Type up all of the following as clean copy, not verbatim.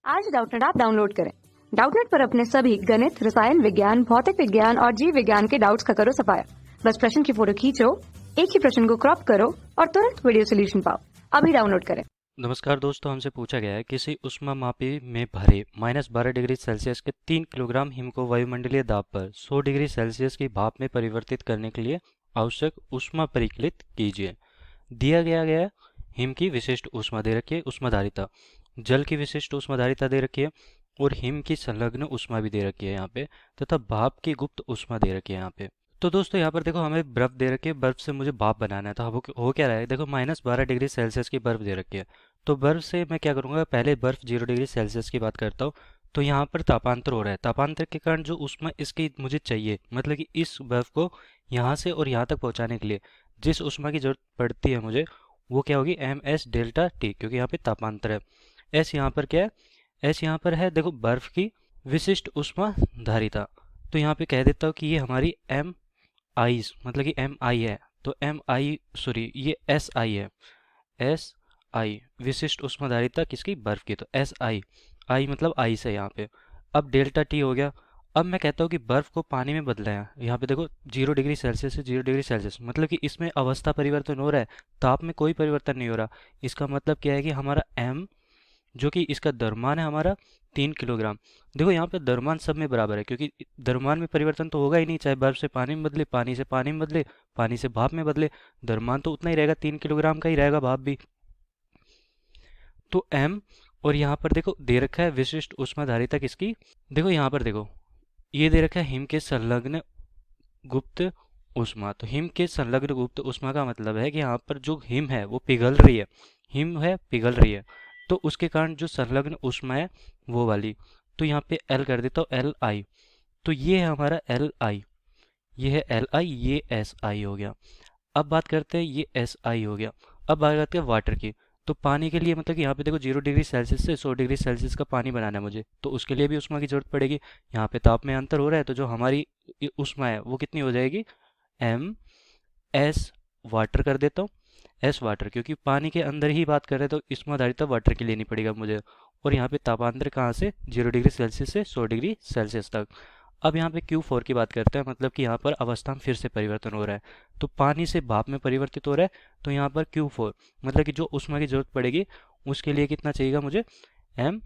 आज Doubtnut app download करें। Doubtnut पर अपने सभी गणित, रसायन विज्ञान, भौतिक विज्ञान और जीव विज्ञान के डाउट्स का करो सफाया। बस प्रश्न की फोटो खींचो, एक ही प्रश्न को क्रॉप करो और तुरंत वीडियो सोल्यूशन पाओ। अभी डाउनलोड करें। नमस्कार दोस्तों, हमसे पूछा गया है किसी ऊष्मामापी में भरे -12 डिग्री सेल्सियस के 3 किलोग्राम हिम को वायुमंडलीय दाब पर 100 डिग्री सेल्सियस की भाप में परिवर्तित करने के लिए आवश्यक ऊष्मा परिकलित कीजिए। दिया गया हिम की विशिष्ट ऊष्मा दे रखी है, ऊष्माधारिता, जल की विशिष्ट ऊष्माधारिता दे रखी है और हिम की संलग्न ऊष्मा भी दे रखी है यहाँ पे, तथा भाप की गुप्त ऊष्मा दे रखी है यहाँ पे। तो दोस्तों यहाँ पर देखो हमें बर्फ दे रखी है, बर्फ से मुझे भाप बनाना है। तो हो क्या रहा है, देखो -12 डिग्री सेल्सियस की बर्फ दे रखी है। तो बर्फ से मैं क्या करूँगा, पहले बर्फ 0 डिग्री सेल्सियस की बात करता हूँ। तो यहाँ पर तापांतर हो रहा है, तापांतर के कारण जो ऊष्मा इसकी मुझे चाहिए, मतलब कि इस बर्फ को यहाँ से और यहाँ तक पहुँचाने के लिए जिस ऊष्मा की जरूरत पड़ती है मुझे, वो क्या होगी, MS डेल्टा टी, क्योंकि यहाँ पे तापांतर है। एस यहाँ पर क्या है, एस यहाँ पर है देखो बर्फ की विशिष्ट ऊष्मा धारिता। तो यहाँ पे कह देता हूँ कि ये हमारी आईज, मतलब कि MI है। तो ये SI है, SI विशिष्ट ऊष्माधारिता किसकी, बर्फ की। तो SI मतलब आइस है यहाँ पे। अब डेल्टा टी हो गया। अब मैं कहता हूँ कि बर्फ को पानी में बदला है। यहाँ पे देखो 0 डिग्री सेल्सियस से 0 डिग्री सेल्सियस, मतलब कि इसमें अवस्था परिवर्तन हो रहा है, ताप में कोई परिवर्तन नहीं हो रहा। इसका मतलब क्या है कि हमारा M, जो कि इसका द्रव्यमान है हमारा 3 किलोग्राम। देखो यहाँ पे द्रव्यमान सब में बराबर है, क्योंकि द्रव्यमान में परिवर्तन तो होगा ही नहीं, चाहे बर्फ से पानी में बदले, पानी से पानी में बदले, पानी से भाप में बदले, द्रव्यमान तो उतना ही रहेगा, 3 किलोग्राम का ही रहेगा भाप भी। तो M, और यहाँ पर देखो दे रखा है विशिष्ट ऊष्माधारिता किसकी, देखो यहाँ पर देखो ये दे रखा है हिम के संलग्न गुप्त ऊष्मा। तो हिम के संलग्न गुप्त ऊष्मा का मतलब है कि यहाँ पर जो हिम है वो पिघल रही है, हिम है पिघल रही है, तो उसके कारण जो संलग्न ऊष्मा है वो वाली। तो यहाँ पे L कर देता हूँ, LI। तो ये है हमारा LI, ये है LI, ये SI हो गया। अब बात करते हैं, ये SI हो गया। अब बात करते हैं वाटर की। तो पानी के लिए मतलब कि यहाँ पे देखो 0 डिग्री सेल्सियस से 100 डिग्री सेल्सियस का पानी बनाना है मुझे, तो उसके लिए भी ऊष्मा की जरूरत पड़ेगी। यहाँ पे ताप में अंतर हो रहा है, तो जो हमारी ऊष्मा है वो कितनी हो जाएगी, MS वाटर कर देता हूँ, S वाटर, क्योंकि पानी के अंदर ही बात कर रहे हैं तो ऊष्माधारिता वाटर की लेनी पड़ेगा मुझे। और यहाँ पे तापांतर कहाँ से, 0 डिग्री सेल्सियस से 100 डिग्री सेल्सियस तक। अब यहाँ पे Q4 की बात करते हैं, मतलब कि यहाँ पर अवस्था में फिर से परिवर्तन हो रहा है, तो पानी से भाप में परिवर्तित हो रहा है। तो यहाँ पर Q4 मतलब कि जो ऊष्मा की जरूरत पड़ेगी उसके लिए कितना चाहिएगा मुझे, M।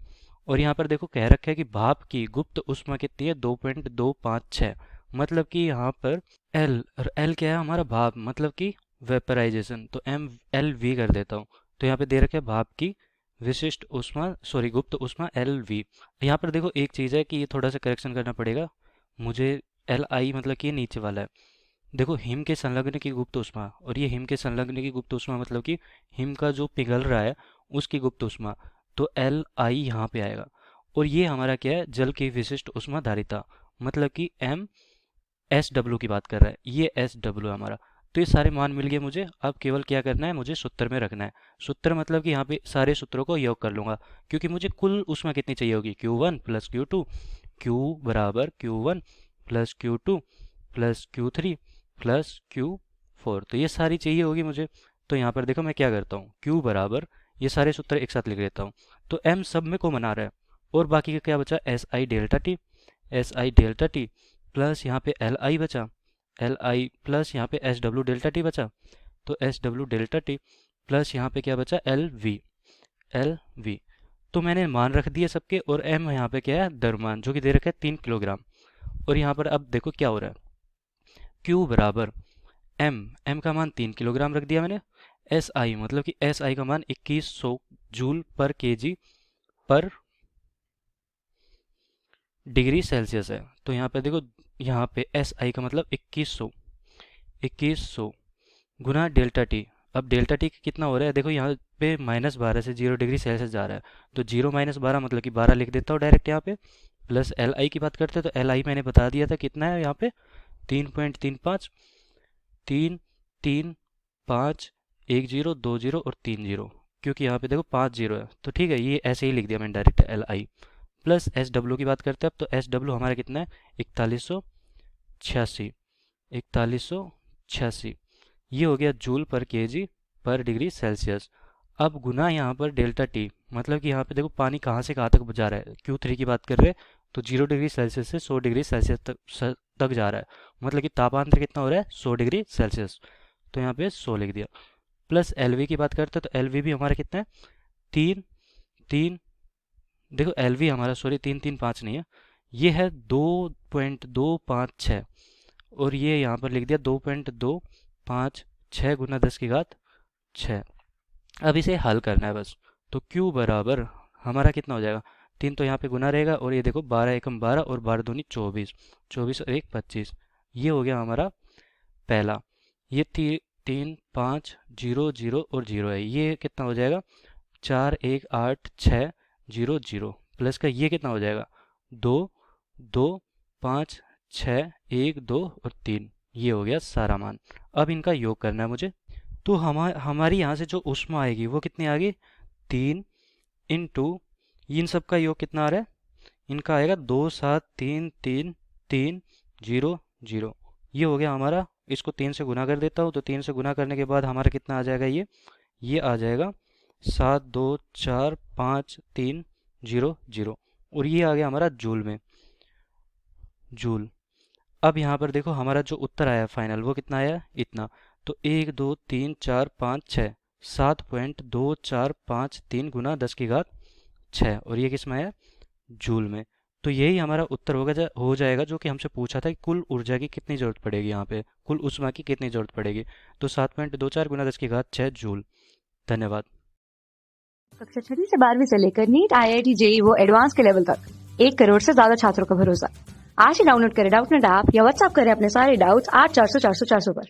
और यहाँ पर देखो कह रखा है कि भाप की गुप्त ऊष्मा कितनी है, 2.256, मतलब कि यहाँ पर L, और L क्या है हमारा भाप, मतलब कि वेपराइजेशन। तो MLV कर देता हूँ। तो यहाँ पे दे रखा है भाप की विशिष्ट ऊष्मा, सॉरी गुप्त ऊष्मा LV। यहाँ पर देखो एक चीज़ है कि ये थोड़ा सा करेक्शन करना पड़ेगा मुझे, LI मतलब कि ये नीचे वाला है। देखो हिम के संलग्न की गुप्त ऊष्मा, और ये हिम के संलग्न की गुप्त ऊष्मा मतलब कि हिम का जो पिघल रहा है उसकी गुप्त ऊष्मा। तो LI यहाँ पे आएगा। और ये हमारा क्या है, जल की विशिष्ट ऊष्मा धारिता, मतलब कि SW की बात कर रहा है, ये SW है हमारा। तो ये सारे मान मिल गए मुझे। अब केवल क्या करना है, मुझे सूत्र में रखना है। सूत्र मतलब कि यहाँ पे सारे सूत्रों को योग कर लूंगा, क्योंकि मुझे कुल ऊष्मा कितनी चाहिए होगी, Q1 प्लस Q2, Q बराबर Q1 plus Q2 plus Q3 plus Q4। तो ये सारी चाहिए होगी मुझे। तो यहाँ पर देखो मैं क्या करता हूँ, Q बराबर, ये सारे सूत्र एक साथ लिख लेता हूँ। तो M सब में को मना रहा है, और बाकी का क्या बचा, SI डेल्टा टी प्लस यहाँ पे LI बचा, LI प्लस यहाँ पे SW डेल्टा टी बचा। तो SW डेल्टा टी प्लस यहाँ पे क्या बचा, LV। तो मैंने मान रख दिए सबके, और M यहाँ पे क्या है, द्रव्यमान, जो कि दे रखा है 3 किलोग्राम। और यहाँ पर अब देखो क्या हो रहा है, Q बराबर M का मान 3 किलोग्राम रख दिया मैंने। SI मतलब कि SI का मान 2100 जूल पर केजी पर डिग्री सेल्सियस है। तो यहाँ पे देखो, यहाँ पे SI का मतलब 2100 गुना डेल्टा टी। अब डेल्टा टी कितना हो रहा है, देखो यहाँ पे -12 से 0 डिग्री सेल्सियस जा रहा है, तो 0 - 12 मतलब कि 12 लिख देता हूँ डायरेक्ट यहाँ पे। प्लस LI की बात करते हैं, तो LI मैंने बता दिया था कितना है यहाँ पे, 3.35, 3 3 5 1 0 2 0 और 3 0, क्योंकि यहाँ पे देखो 5 0 है। तो ठीक है, ये ऐसे ही लिख दिया मैंने डायरेक्ट LI। प्लस SW की बात करते हैं अब, तो SW हमारा कितना है, 4186, 4186, ये हो गया जूल पर केजी पर डिग्री सेल्सियस। अब गुना यहाँ पर डेल्टा टी, मतलब कि यहाँ पे देखो पानी कहाँ से कहाँ तक जा रहा है। Q3 की बात कर रहे हैं तो 0 डिग्री सेल्सियस से 100 डिग्री सेल्सियस तक जा रहा है, मतलब कि तापांतर कितना हो रहा है 100 डिग्री सेल्सियस। तो यहाँ पे 100 लिख दिया। प्लस LV की बात करते हैं तो LV भी हमारा कितना है 3 3, देखो LV हमारा सॉरी 3 3 5 नहीं है, ये है 2.256 और ये यहाँ पर लिख दिया 2.256 गुना 10 की घात 6। अब इसे हल करना है बस। तो Q बराबर हमारा कितना हो जाएगा, 3 तो यहाँ पे गुना रहेगा और ये देखो 12 एकम 12 और 12 दूनी 24, 24 और 1 25। ये हो गया हमारा पहला। ये 3 5 0 0 और 0 है, ये कितना हो जाएगा 4 1 8 6 0 0 प्लस का ये कितना हो जाएगा 2 2 5 6 1 2 और 3। ये हो गया सारा मान। अब इनका योग करना है मुझे। तो हमारी यहाँ से जो ऊष्मा आएगी वो कितनी आ गई 3 इंटू इन सब का योग कितना आ रहा है, इनका आएगा 2 7 3 3 3 0 0। ये हो गया हमारा। इसको 3 से गुना कर देता हूँ तो 3 से गुना करने के बाद हमारा कितना आ जाएगा, ये आ जाएगा 7 2 4 5 3 0 0 और ये आ गया हमारा जूल में, जूल। अब यहाँ पर देखो हमारा जो उत्तर आया फाइनल वो कितना आया इतना। तो 1 2 3 4 5 6 7.2453 गुना 10 की घात 6 और ये किस में आया जूल में। तो यही हमारा उत्तर हो जाएगा जो कि हमसे पूछा था कि कुल ऊर्जा की कितनी जरूरत पड़ेगी, यहाँ पे कुल ऊष्मा की कितनी जरूरत पड़ेगी। तो 7.24 गुना 10 की घात 6 जूल। धन्यवाद। कक्षा 6 से 12वीं से लेकर नीट IIT JEE वो एडवांस के लेवल तक 1 करोड़ से ज्यादा छात्रों का भरोसा। आज ही डाउनलोड करें डाउटनेट ऐप या व्हाट्सएप करें अपने सारे डाउट्स 8400 400 400 पर।